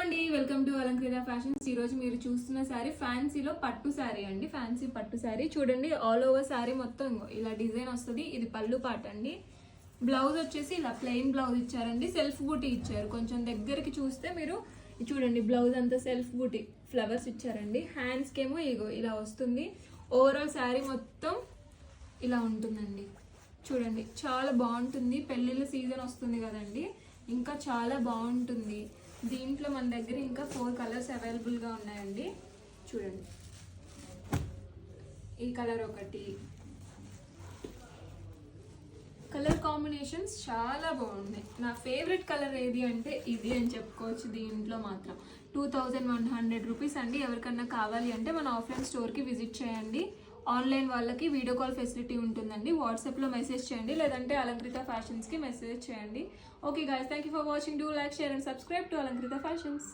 అండి, welcome to Alankrita fashions. ఈ రోజు మీరు చూస్తున్న శారీ ఫ్యాన్సీలో పట్టు శారీ అండి. ఫ్యాన్సీ పట్టు శారీ చూడండి. ఆల్ ఓవర్ శారీ మొత్తం ఇలా డిజైన్ వస్తుంది. ఇది పళ్ళు పాట అండి. బ్లౌజ్ వచ్చేసి ఇలా ప్లెయిన్ బ్లౌజ్ ఇచ్చారండి. సెల్ఫ్ బూటీ ఇచ్చారు. కొంచెం దగ్గరికి చూస్తే మీరు చూడండి, బ్లౌజ్ అంతా సెల్ఫ్ బూటీ ఫ్లవర్స్ ఇచ్చారండి. హ్యాండ్స్కి ఏమో ఇగో ఇలా వస్తుంది. ఓవరాల్ శారీ మొత్తం ఇలా ఉంటుందండి. చూడండి, చాలా బాగుంటుంది. పెళ్ళిళ్ళ సీజన్ వస్తుంది కదండి, ఇంకా చాలా బాగుంటుంది. దీంట్లో మన దగ్గర ఇంకా 4 కలర్స్ అవైలబుల్గా ఉన్నాయండి. చూడండి, ఈ కలర్ ఒకటి. కలర్ కాంబినేషన్స్ చాలా బాగున్నాయి. నా ఫేవరెట్ కలర్ ఏది అంటే ఇది అని చెప్పుకోవచ్చు. దీంట్లో మాత్రం 2100 రూపీస్ అండి. ఎవరికన్నా కావాలి అంటే మన ఆఫ్లైన్ స్టోర్కి విజిట్ చేయండి. ఆన్లైన్ వాళ్ళకి వీడియో కాల్ ఫెసిలిటీ ఉంటుందండి. వాట్సాప్లో మెసేజ్ చేయండి, లేదంటే అలంకృత ఫ్యాషన్స్కి మెసేజ్ చేయండి. Okay guys, thank you for watching. Do like, share and subscribe to Alankrita fashions.